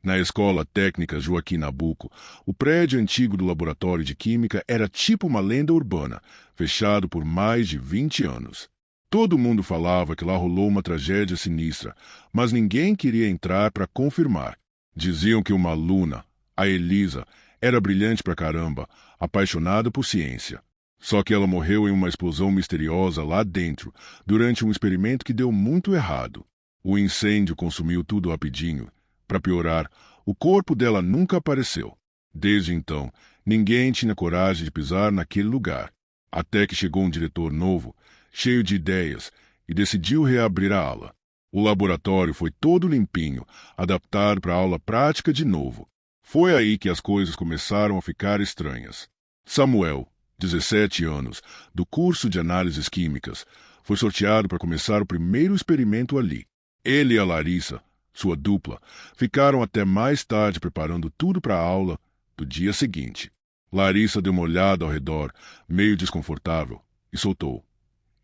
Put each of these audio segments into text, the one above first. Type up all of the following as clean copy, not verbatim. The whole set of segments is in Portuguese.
Na Escola Técnica Joaquim Nabuco, o prédio antigo do Laboratório de Química era tipo uma lenda urbana, fechado por mais de 20 anos. Todo mundo falava que lá rolou uma tragédia sinistra, mas ninguém queria entrar para confirmar. Diziam que uma aluna, a Elisa, era brilhante pra caramba, apaixonada por ciência. Só que ela morreu em uma explosão misteriosa lá dentro, durante um experimento que deu muito errado. O incêndio consumiu tudo rapidinho. Para piorar, o corpo dela nunca apareceu. Desde então, ninguém tinha coragem de pisar naquele lugar. Até que chegou um diretor novo, cheio de ideias, e decidiu reabrir a aula. O laboratório foi todo limpinho, adaptado para a aula prática de novo. Foi aí que as coisas começaram a ficar estranhas. Samuel, 17 anos, do curso de análises químicas, foi sorteado para começar o primeiro experimento ali. Ele e a Larissa, sua dupla, ficaram até mais tarde preparando tudo para a aula do dia seguinte. Larissa deu uma olhada ao redor, meio desconfortável, e soltou: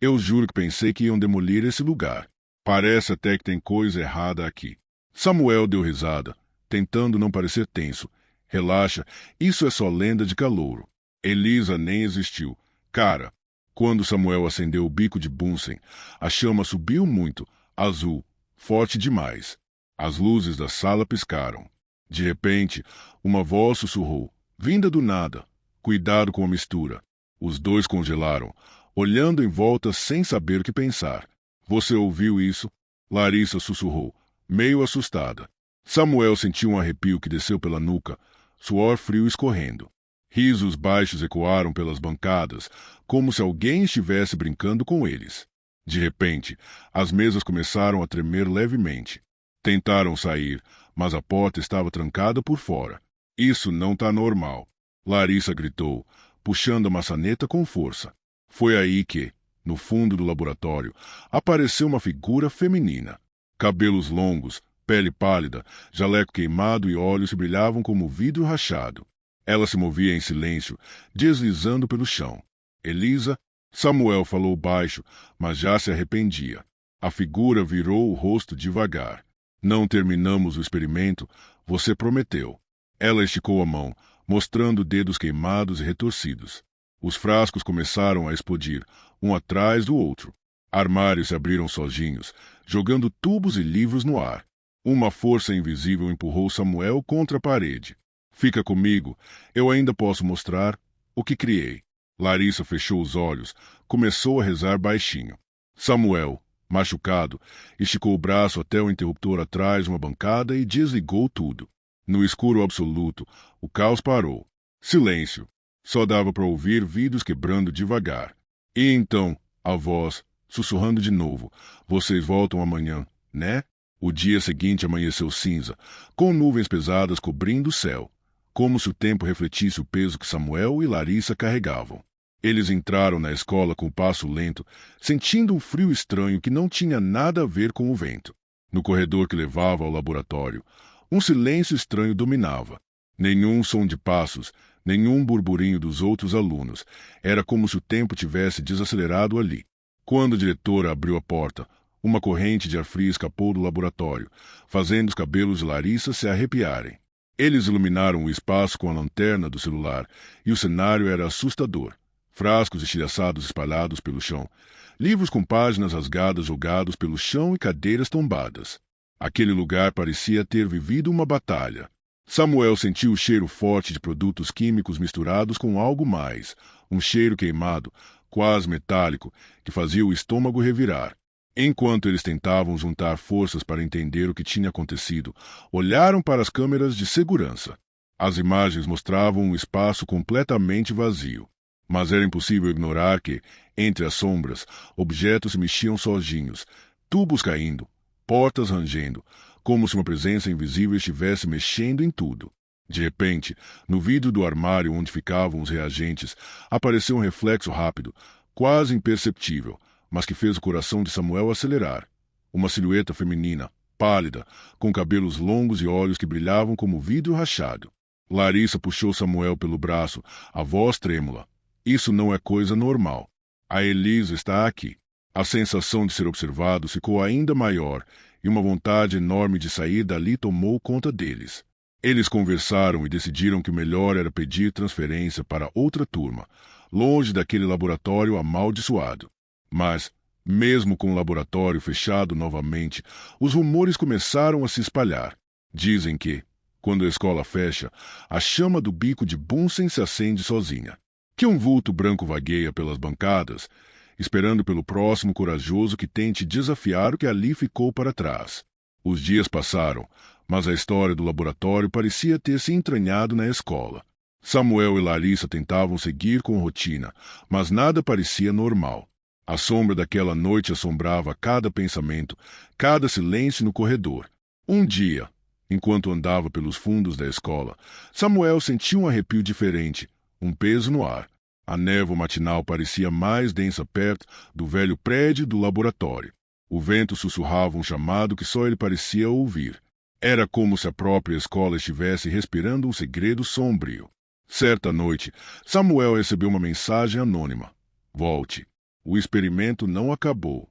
"Eu juro que pensei que iam demolir esse lugar. Parece até que tem coisa errada aqui." Samuel deu risada, tentando não parecer tenso. "Relaxa, isso é só lenda de calouro. Elisa nem existiu." Cara, quando Samuel acendeu o bico de Bunsen, a chama subiu muito, azul, forte demais. As luzes da sala piscaram. De repente, uma voz sussurrou, vinda do nada: "Cuidado com a mistura." Os dois congelaram, olhando em volta sem saber o que pensar. "Você ouviu isso?" Larissa sussurrou, meio assustada. Samuel sentiu um arrepio que desceu pela nuca, suor frio escorrendo. Risos baixos ecoaram pelas bancadas, como se alguém estivesse brincando com eles. De repente, as mesas começaram a tremer levemente. Tentaram sair, mas a porta estava trancada por fora. "Isso não tá normal", Larissa gritou, puxando a maçaneta com força. Foi aí que, no fundo do laboratório, apareceu uma figura feminina. Cabelos longos, pele pálida, jaleco queimado e olhos que brilhavam como vidro rachado. Ela se movia em silêncio, deslizando pelo chão. "Elisa?" Samuel falou baixo, mas já se arrependia. A figura virou o rosto devagar. "Não terminamos o experimento, você prometeu." Ela esticou a mão, mostrando dedos queimados e retorcidos. Os frascos começaram a explodir, um atrás do outro. Armários se abriram sozinhos, jogando tubos e livros no ar. Uma força invisível empurrou Samuel contra a parede. "Fica comigo, eu ainda posso mostrar o que criei." Larissa fechou os olhos, começou a rezar baixinho. Samuel, machucado, esticou o braço até o interruptor atrás de uma bancada e desligou tudo. No escuro absoluto, o caos parou. Silêncio. Só dava para ouvir vidros quebrando devagar. E então, a voz, sussurrando de novo: "Vocês voltam amanhã, né?" O dia seguinte amanheceu cinza, com nuvens pesadas cobrindo o céu, como se o tempo refletisse o peso que Samuel e Larissa carregavam. Eles entraram na escola com passo lento, sentindo um frio estranho que não tinha nada a ver com o vento. No corredor que levava ao laboratório, um silêncio estranho dominava. Nenhum som de passos, nenhum burburinho dos outros alunos. Era como se o tempo tivesse desacelerado ali. Quando a diretora abriu a porta, uma corrente de ar frio escapou do laboratório, fazendo os cabelos de Larissa se arrepiarem. Eles iluminaram o espaço com a lanterna do celular, e o cenário era assustador. Frascos estilhaçados espalhados pelo chão, livros com páginas rasgadas jogados pelo chão e cadeiras tombadas. Aquele lugar parecia ter vivido uma batalha. Samuel sentiu o cheiro forte de produtos químicos misturados com algo mais, um cheiro queimado, quase metálico, que fazia o estômago revirar. Enquanto eles tentavam juntar forças para entender o que tinha acontecido, olharam para as câmeras de segurança. As imagens mostravam um espaço completamente vazio. Mas era impossível ignorar que, entre as sombras, objetos se mexiam sozinhos, tubos caindo, portas rangendo, como se uma presença invisível estivesse mexendo em tudo. De repente, no vidro do armário onde ficavam os reagentes, apareceu um reflexo rápido, quase imperceptível, mas que fez o coração de Samuel acelerar. Uma silhueta feminina, pálida, com cabelos longos e olhos que brilhavam como vidro rachado. Larissa puxou Samuel pelo braço, a voz trêmula: "Isso não é coisa normal. A Elisa está aqui." A sensação de ser observado ficou ainda maior, e uma vontade enorme de sair dali tomou conta deles. Eles conversaram e decidiram que o melhor era pedir transferência para outra turma, longe daquele laboratório amaldiçoado. Mas, mesmo com o laboratório fechado novamente, os rumores começaram a se espalhar. Dizem que, quando a escola fecha, a chama do bico de Bunsen se acende sozinha. Que um vulto branco vagueia pelas bancadas, esperando pelo próximo corajoso que tente desafiar o que ali ficou para trás. Os dias passaram, mas a história do laboratório parecia ter se entranhado na escola. Samuel e Larissa tentavam seguir com a rotina, mas nada parecia normal. A sombra daquela noite assombrava cada pensamento, cada silêncio no corredor. Um dia, enquanto andava pelos fundos da escola, Samuel sentiu um arrepio diferente, um peso no ar. A névoa matinal parecia mais densa perto do velho prédio do laboratório. O vento sussurrava um chamado que só ele parecia ouvir. Era como se a própria escola estivesse respirando um segredo sombrio. Certa noite, Samuel recebeu uma mensagem anônima. Volte. O experimento não acabou.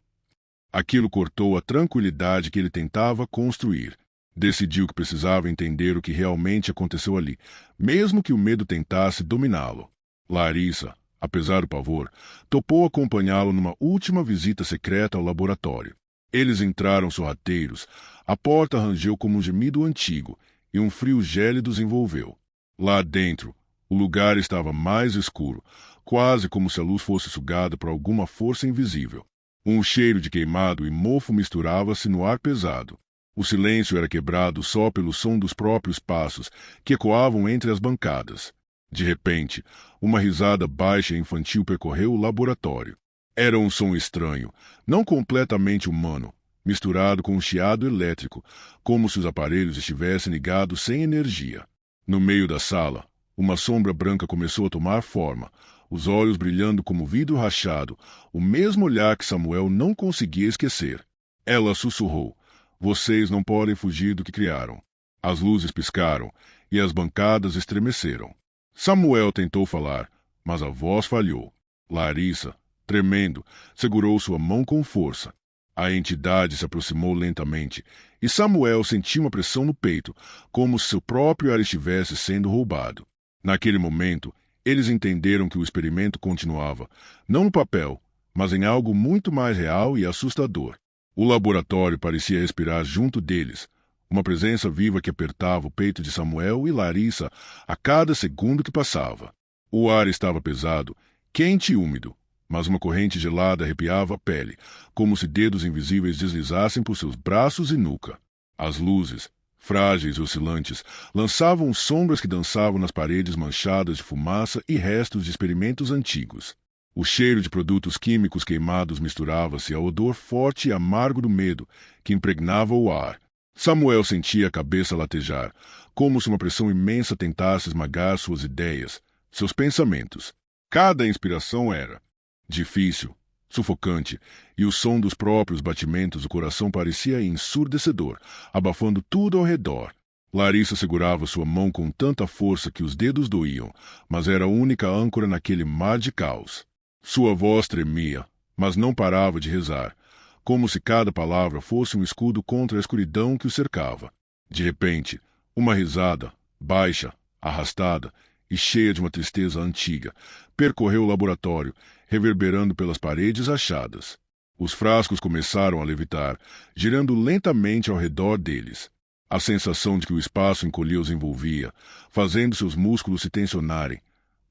Aquilo cortou a tranquilidade que ele tentava construir. Decidiu que precisava entender o que realmente aconteceu ali, mesmo que o medo tentasse dominá-lo. Larissa, apesar do pavor, topou acompanhá-lo numa última visita secreta ao laboratório. Eles entraram sorrateiros, a porta rangeu como um gemido antigo e um frio gélido os envolveu. Lá dentro, o lugar estava mais escuro, quase como se a luz fosse sugada por alguma força invisível. Um cheiro de queimado e mofo misturava-se no ar pesado. O silêncio era quebrado só pelo som dos próprios passos que ecoavam entre as bancadas. De repente, uma risada baixa e infantil percorreu o laboratório. Era um som estranho, não completamente humano, misturado com um chiado elétrico, como se os aparelhos estivessem ligados sem energia. No meio da sala, uma sombra branca começou a tomar forma, os olhos brilhando como vidro rachado, o mesmo olhar que Samuel não conseguia esquecer. Ela sussurrou: "Vocês não podem fugir do que criaram." As luzes piscaram e as bancadas estremeceram. Samuel tentou falar, mas a voz falhou. Larissa, tremendo, segurou sua mão com força. A entidade se aproximou lentamente, e Samuel sentiu uma pressão no peito, como se seu próprio ar estivesse sendo roubado. Naquele momento, eles entenderam que o experimento continuava, não no papel, mas em algo muito mais real e assustador. O laboratório parecia respirar junto deles, uma presença viva que apertava o peito de Samuel e Larissa a cada segundo que passava. O ar estava pesado, quente e úmido, mas uma corrente gelada arrepiava a pele, como se dedos invisíveis deslizassem por seus braços e nuca. As luzes, frágeis e oscilantes, lançavam sombras que dançavam nas paredes manchadas de fumaça e restos de experimentos antigos. O cheiro de produtos químicos queimados misturava-se ao odor forte e amargo do medo que impregnava o ar. Samuel sentia a cabeça latejar, como se uma pressão imensa tentasse esmagar suas ideias, seus pensamentos. Cada inspiração era difícil, sufocante, e o som dos próprios batimentos do coração parecia ensurdecedor, abafando tudo ao redor. Larissa segurava sua mão com tanta força que os dedos doíam, mas era a única âncora naquele mar de caos. Sua voz tremia, mas não parava de rezar, como se cada palavra fosse um escudo contra a escuridão que o cercava. De repente, uma risada, baixa, arrastada e cheia de uma tristeza antiga, percorreu o laboratório, reverberando pelas paredes rachadas. Os frascos começaram a levitar, girando lentamente ao redor deles. A sensação de que o espaço encolhia os envolvia, fazendo seus músculos se tensionarem,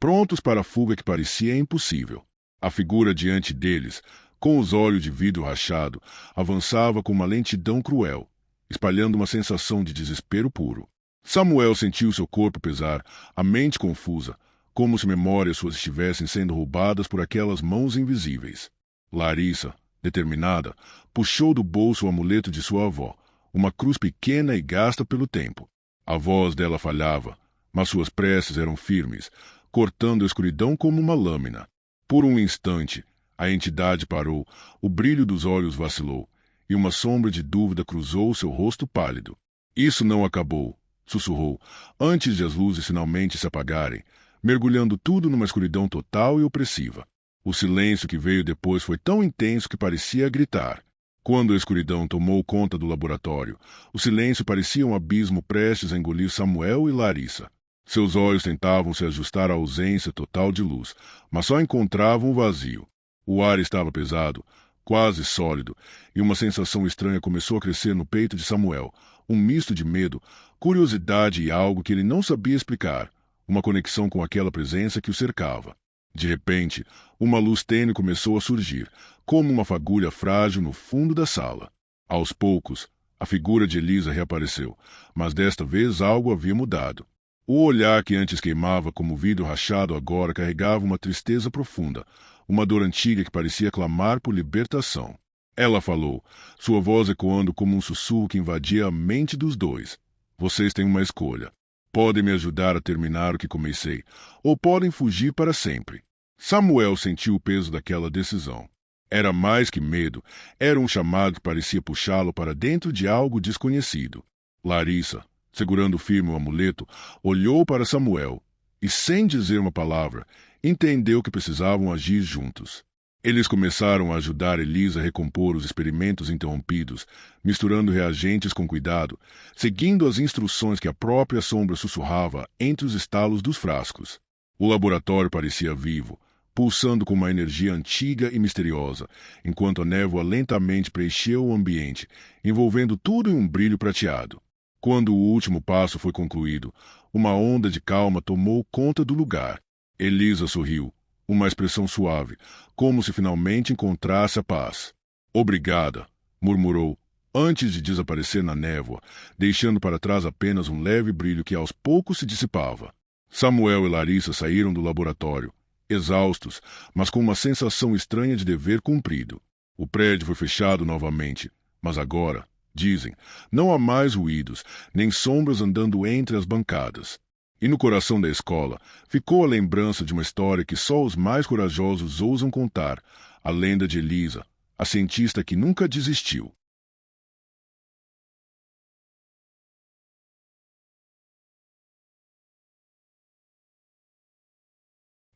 prontos para a fuga que parecia impossível. A figura diante deles, com os olhos de vidro rachado, avançava com uma lentidão cruel, espalhando uma sensação de desespero puro. Samuel sentiu seu corpo pesar, a mente confusa, como se memórias suas estivessem sendo roubadas por aquelas mãos invisíveis. Larissa, determinada, puxou do bolso o amuleto de sua avó, uma cruz pequena e gasta pelo tempo. A voz dela falhava, mas suas preces eram firmes, cortando a escuridão como uma lâmina. Por um instante, a entidade parou, o brilho dos olhos vacilou, e uma sombra de dúvida cruzou seu rosto pálido. "Isso não acabou", sussurrou, antes de as luzes finalmente se apagarem, mergulhando tudo numa escuridão total e opressiva. O silêncio que veio depois foi tão intenso que parecia gritar. Quando a escuridão tomou conta do laboratório, o silêncio parecia um abismo prestes a engolir Samuel e Larissa. Seus olhos tentavam se ajustar à ausência total de luz, mas só encontravam o vazio. O ar estava pesado, quase sólido, e uma sensação estranha começou a crescer no peito de Samuel, um misto de medo, curiosidade e algo que ele não sabia explicar, uma conexão com aquela presença que o cercava. De repente, uma luz tênue começou a surgir, como uma fagulha frágil no fundo da sala. Aos poucos, a figura de Elisa reapareceu, mas desta vez algo havia mudado. O olhar que antes queimava como vidro rachado agora carregava uma tristeza profunda, uma dor antiga que parecia clamar por libertação. Ela falou, sua voz ecoando como um sussurro que invadia a mente dos dois. Vocês têm uma escolha. Podem me ajudar a terminar o que comecei, ou podem fugir para sempre. Samuel sentiu o peso daquela decisão. Era mais que medo, era um chamado que parecia puxá-lo para dentro de algo desconhecido. Larissa, segurando firme o amuleto, olhou para Samuel e, sem dizer uma palavra, entendeu que precisavam agir juntos. Eles começaram a ajudar Elisa a recompor os experimentos interrompidos, misturando reagentes com cuidado, seguindo as instruções que a própria sombra sussurrava entre os estalos dos frascos. O laboratório parecia vivo, pulsando com uma energia antiga e misteriosa, enquanto a névoa lentamente preencheu o ambiente, envolvendo tudo em um brilho prateado. Quando o último passo foi concluído, uma onda de calma tomou conta do lugar. Elisa sorriu, uma expressão suave, como se finalmente encontrasse a paz. Obrigada, murmurou, antes de desaparecer na névoa, deixando para trás apenas um leve brilho que aos poucos se dissipava. Samuel e Larissa saíram do laboratório, exaustos, mas com uma sensação estranha de dever cumprido. O prédio foi fechado novamente, mas agora, dizem, não há mais ruídos, nem sombras andando entre as bancadas. E no coração da escola ficou a lembrança de uma história que só os mais corajosos ousam contar, a lenda de Elisa, a cientista que nunca desistiu.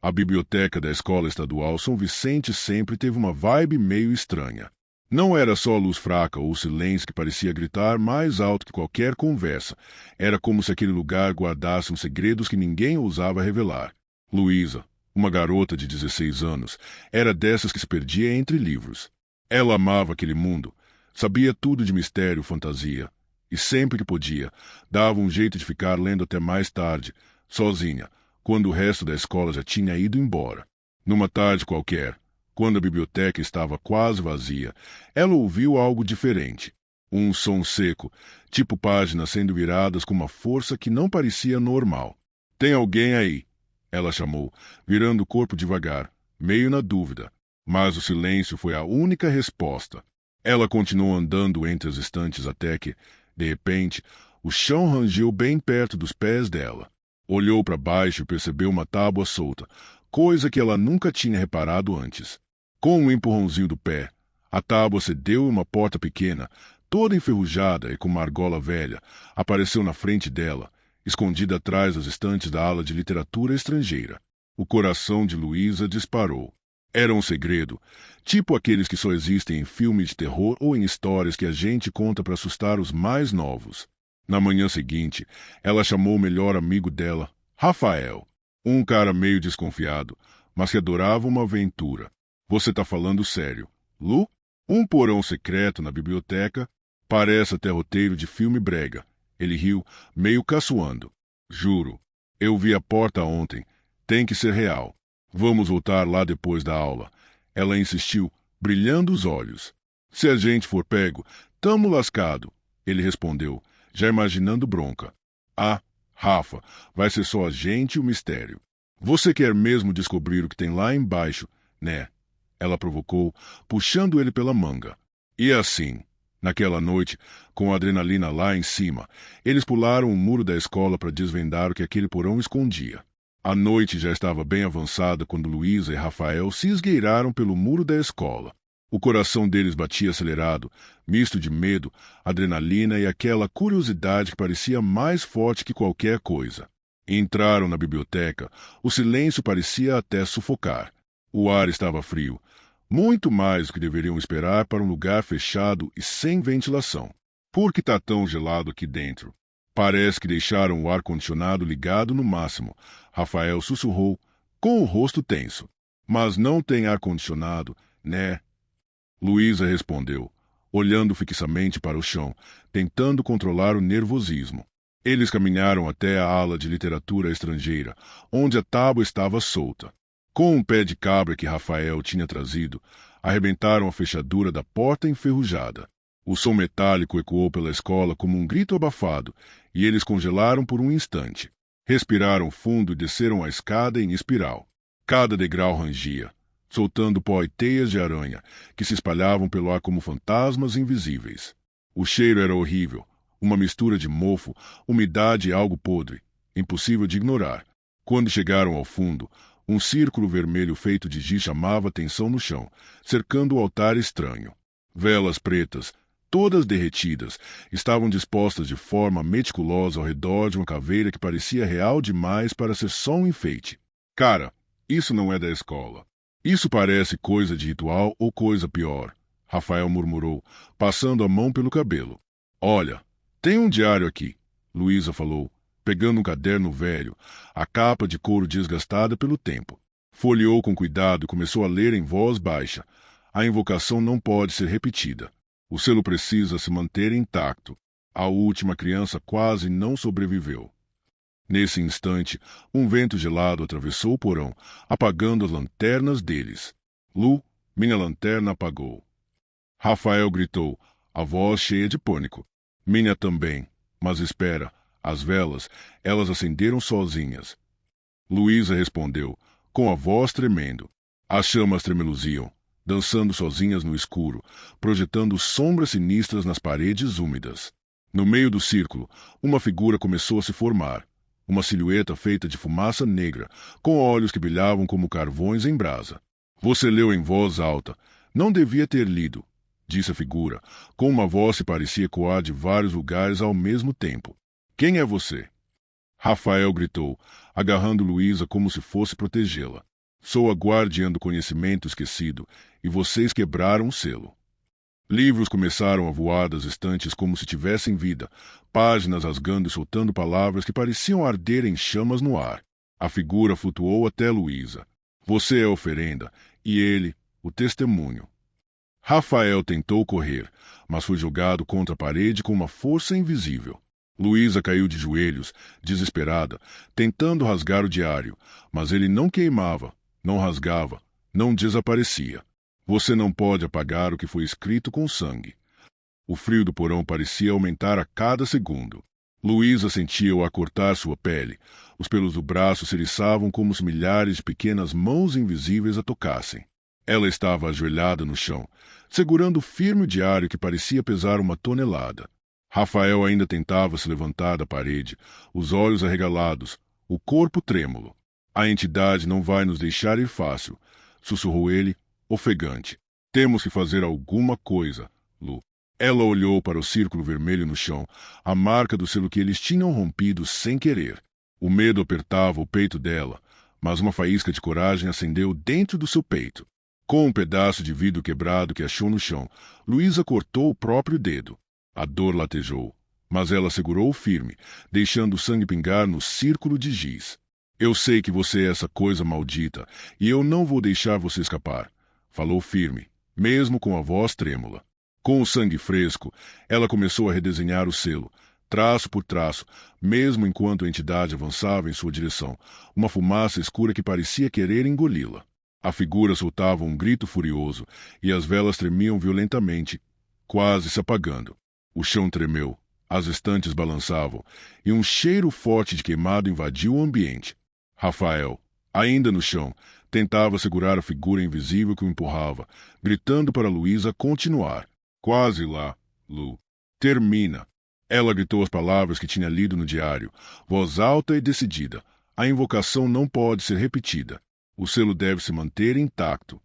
A biblioteca da escola estadual São Vicente sempre teve uma vibe meio estranha. Não era só a luz fraca ou o silêncio que parecia gritar mais alto que qualquer conversa. Era como se aquele lugar guardasse uns segredos que ninguém ousava revelar. Luísa, uma garota de 16 anos, era dessas que se perdia entre livros. Ela amava aquele mundo, sabia tudo de mistério e fantasia, e sempre que podia, dava um jeito de ficar lendo até mais tarde, sozinha, quando o resto da escola já tinha ido embora. Numa tarde qualquer, quando a biblioteca estava quase vazia, ela ouviu algo diferente. Um som seco, tipo páginas sendo viradas com uma força que não parecia normal. Tem alguém aí? Ela chamou, virando o corpo devagar, meio na dúvida. Mas o silêncio foi a única resposta. Ela continuou andando entre as estantes até que, de repente, o chão rangeu bem perto dos pés dela. Olhou para baixo e percebeu uma tábua solta, coisa que ela nunca tinha reparado antes. Com um empurrãozinho do pé, a tábua cedeu e uma porta pequena, toda enferrujada e com uma argola velha, apareceu na frente dela, escondida atrás das estantes da ala de literatura estrangeira. O coração de Luísa disparou. Era um segredo, tipo aqueles que só existem em filmes de terror ou em histórias que a gente conta para assustar os mais novos. Na manhã seguinte, ela chamou o melhor amigo dela, Rafael, um cara meio desconfiado, mas que adorava uma aventura. Você tá falando sério, Lu? Um porão secreto na biblioteca? Parece até roteiro de filme brega. Ele riu, meio caçoando. Juro. Eu vi a porta ontem. Tem que ser real. Vamos voltar lá depois da aula. Ela insistiu, brilhando os olhos. Se a gente for pego, tamo lascado. Ele respondeu, já imaginando bronca. Ah, Rafa, vai ser só a gente e o mistério. Você quer mesmo descobrir o que tem lá embaixo, né? Ela provocou, puxando ele pela manga. E assim, naquela noite, com a adrenalina lá em cima, eles pularam o muro da escola para desvendar o que aquele porão escondia. A noite já estava bem avançada quando Luísa e Rafael se esgueiraram pelo muro da escola. O coração deles batia acelerado, misto de medo, adrenalina e aquela curiosidade que parecia mais forte que qualquer coisa. Entraram na biblioteca, o silêncio parecia até sufocar. O ar estava frio, Muito mais do que deveriam esperar para um lugar fechado e sem ventilação. Por que está tão gelado aqui dentro? Parece que deixaram o ar-condicionado ligado no máximo, Rafael sussurrou, com o rosto tenso. Mas não tem ar-condicionado, né? Luísa respondeu, olhando fixamente para o chão, tentando controlar o nervosismo. Eles caminharam até a ala de literatura estrangeira, onde a tábua estava solta. Com um pé de cabra que Rafael tinha trazido, arrebentaram a fechadura da porta enferrujada. O som metálico ecoou pela escola como um grito abafado, e eles congelaram por um instante. Respiraram fundo e desceram a escada em espiral. Cada degrau rangia, soltando pó e teias de aranha, que se espalhavam pelo ar como fantasmas invisíveis. O cheiro era horrível, uma mistura de mofo, umidade e algo podre, impossível de ignorar. Quando chegaram ao fundo, um círculo vermelho feito de giz chamava atenção no chão, cercando o altar estranho. Velas pretas, todas derretidas, estavam dispostas de forma meticulosa ao redor de uma caveira que parecia real demais para ser só um enfeite. Cara, isso não é da escola. Isso parece coisa de ritual ou coisa pior, Rafael murmurou, passando a mão pelo cabelo. Olha, tem um diário aqui, Luísa falou, pegando um caderno velho, a capa de couro desgastada pelo tempo. Folheou com cuidado e começou a ler em voz baixa. A invocação não pode ser repetida. O selo precisa se manter intacto. A última criança quase não sobreviveu. Nesse instante, um vento gelado atravessou o porão, apagando as lanternas deles. Lu, minha lanterna apagou. Rafael gritou, a voz cheia de pânico. Minha também. Mas espera, as velas, elas acenderam sozinhas. Luísa respondeu, com a voz tremendo. As chamas tremeluziam, dançando sozinhas no escuro, projetando sombras sinistras nas paredes úmidas. No meio do círculo, uma figura começou a se formar. Uma silhueta feita de fumaça negra, com olhos que brilhavam como carvões em brasa. Você leu em voz alta. Não devia ter lido, disse a figura, com uma voz que parecia ecoar de vários lugares ao mesmo tempo. Quem é você? Rafael gritou, agarrando Luísa como se fosse protegê-la. Sou a guardiã do conhecimento esquecido, e vocês quebraram o selo. Livros começaram a voar das estantes como se tivessem vida, páginas rasgando e soltando palavras que pareciam arder em chamas no ar. A figura flutuou até Luísa. Você é a oferenda, e ele, o testemunho. Rafael tentou correr, mas foi jogado contra a parede com uma força invisível. Luísa caiu de joelhos, desesperada, tentando rasgar o diário, mas ele não queimava, não rasgava, não desaparecia. Você não pode apagar o que foi escrito com sangue. O frio do porão parecia aumentar a cada segundo. Luísa sentia-o a cortar sua pele. Os pelos do braço se eriçavam como se milhares de pequenas mãos invisíveis a tocassem. Ela estava ajoelhada no chão, segurando firme o diário que parecia pesar 1 tonelada. Rafael ainda tentava se levantar da parede, os olhos arregalados, o corpo trêmulo. A entidade não vai nos deixar ir fácil, sussurrou ele, ofegante. Temos que fazer alguma coisa, Lu. Ela olhou para o círculo vermelho no chão, a marca do selo que eles tinham rompido sem querer. O medo apertava o peito dela, mas uma faísca de coragem acendeu dentro do seu peito. Com um pedaço de vidro quebrado que achou no chão, Luísa cortou o próprio dedo. A dor latejou, mas ela segurou firme, deixando o sangue pingar no círculo de giz. Eu sei que você é essa coisa maldita, e eu não vou deixar você escapar, falou firme, mesmo com a voz trêmula. Com o sangue fresco, ela começou a redesenhar o selo, traço por traço, mesmo enquanto a entidade avançava em sua direção, uma fumaça escura que parecia querer engoli-la. A figura soltava um grito furioso, e as velas tremiam violentamente, quase se apagando. O chão tremeu, as estantes balançavam, e um cheiro forte de queimado invadiu o ambiente. Rafael, ainda no chão, tentava segurar a figura invisível que o empurrava, gritando para Luísa continuar. Quase lá, Lu. Termina. Ela gritou as palavras que tinha lido no diário, voz alta e decidida. A invocação não pode ser repetida. O selo deve se manter intacto.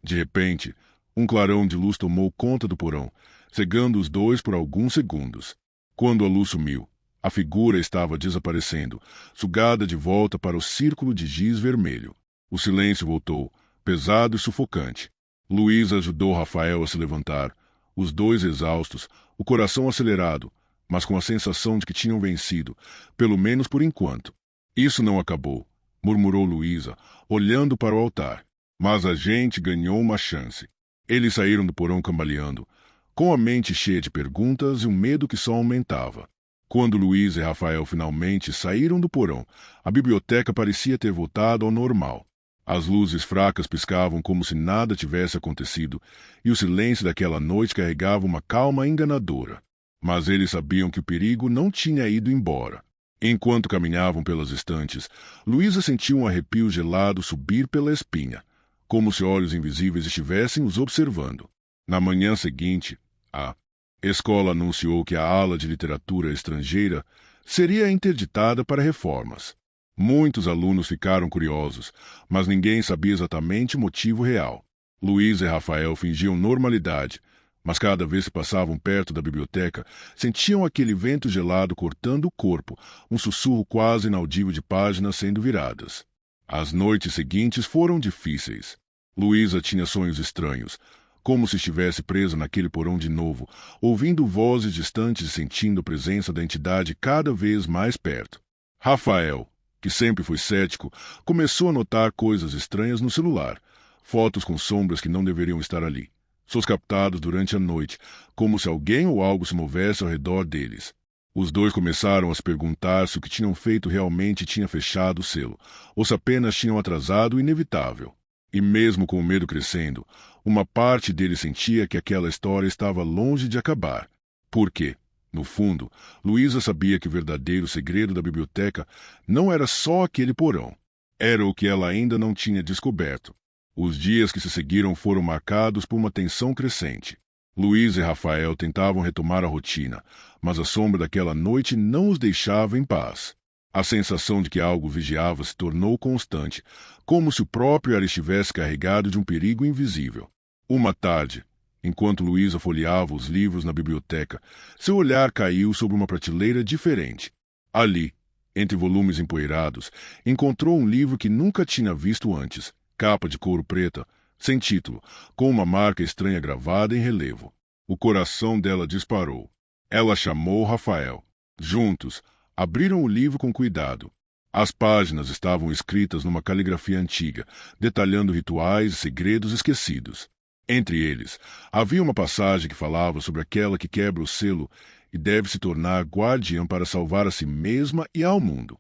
De repente, um clarão de luz tomou conta do porão, cegando os dois por alguns segundos. Quando a luz sumiu, a figura estava desaparecendo, sugada de volta para o círculo de giz vermelho. O silêncio voltou, pesado e sufocante. Luísa ajudou Rafael a se levantar, os dois exaustos, o coração acelerado, mas com a sensação de que tinham vencido, pelo menos por enquanto. Isso não acabou, murmurou Luísa, olhando para o altar. Mas a gente ganhou uma chance. Eles saíram do porão cambaleando, com a mente cheia de perguntas e um medo que só aumentava. Quando Luísa e Rafael finalmente saíram do porão, a biblioteca parecia ter voltado ao normal. As luzes fracas piscavam como se nada tivesse acontecido, e o silêncio daquela noite carregava uma calma enganadora. Mas eles sabiam que o perigo não tinha ido embora. Enquanto caminhavam pelas estantes, Luísa sentiu um arrepio gelado subir pela espinha, como se olhos invisíveis estivessem os observando. Na manhã seguinte, a escola anunciou que a ala de literatura estrangeira seria interditada para reformas. Muitos alunos ficaram curiosos, mas ninguém sabia exatamente o motivo real. Luísa e Rafael fingiam normalidade, mas cada vez que passavam perto da biblioteca, sentiam aquele vento gelado cortando o corpo, um sussurro quase inaudível de páginas sendo viradas. As noites seguintes foram difíceis. Luísa tinha sonhos estranhos, como se estivesse presa naquele porão de novo, ouvindo vozes distantes e sentindo a presença da entidade cada vez mais perto. Rafael, que sempre foi cético, começou a notar coisas estranhas no celular, fotos com sombras que não deveriam estar ali. Sons captados durante a noite, como se alguém ou algo se movesse ao redor deles. Os dois começaram a se perguntar se o que tinham feito realmente tinha fechado o selo, ou se apenas tinham atrasado o inevitável. E mesmo com o medo crescendo, uma parte deles sentia que aquela história estava longe de acabar. Porque, no fundo, Luísa sabia que o verdadeiro segredo da biblioteca não era só aquele porão. Era o que ela ainda não tinha descoberto. Os dias que se seguiram foram marcados por uma tensão crescente. Luísa e Rafael tentavam retomar a rotina, mas a sombra daquela noite não os deixava em paz. A sensação de que algo vigiava se tornou constante, como se o próprio ar estivesse carregado de um perigo invisível. Uma tarde, enquanto Luísa folheava os livros na biblioteca, seu olhar caiu sobre uma prateleira diferente. Ali, entre volumes empoeirados, encontrou um livro que nunca tinha visto antes. Capa de couro preta, sem título, com uma marca estranha gravada em relevo. O coração dela disparou. Ela chamou Rafael. Juntos, abriram o livro com cuidado. As páginas estavam escritas numa caligrafia antiga, detalhando rituais e segredos esquecidos. Entre eles, havia uma passagem que falava sobre aquela que quebra o selo e deve se tornar guardiã para salvar a si mesma e ao mundo.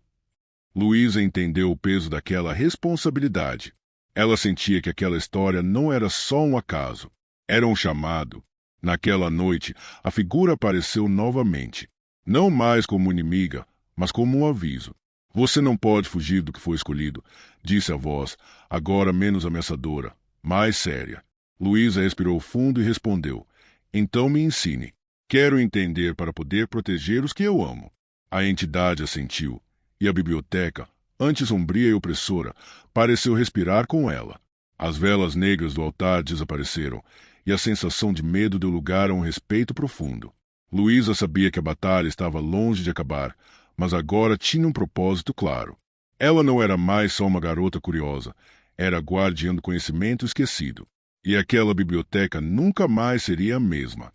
Luísa entendeu o peso daquela responsabilidade. Ela sentia que aquela história não era só um acaso, era um chamado. Naquela noite, a figura apareceu novamente, não mais como inimiga, mas como um aviso. Você não pode fugir do que foi escolhido, disse a voz, agora menos ameaçadora, mais séria. Luísa respirou fundo e respondeu, então me ensine. Quero entender para poder proteger os que eu amo. A entidade assentiu, e a biblioteca, antes sombria e opressora, pareceu respirar com ela. As velas negras do altar desapareceram, e a sensação de medo deu lugar a um respeito profundo. Luísa sabia que a batalha estava longe de acabar, mas agora tinha um propósito claro. Ela não era mais só uma garota curiosa, era a guardiã do conhecimento esquecido. E aquela biblioteca nunca mais seria a mesma.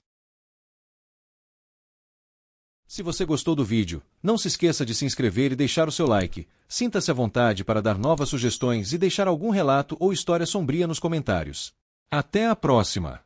Se você gostou do vídeo, não se esqueça de se inscrever e deixar o seu like. Sinta-se à vontade para dar novas sugestões e deixar algum relato ou história sombria nos comentários. Até a próxima!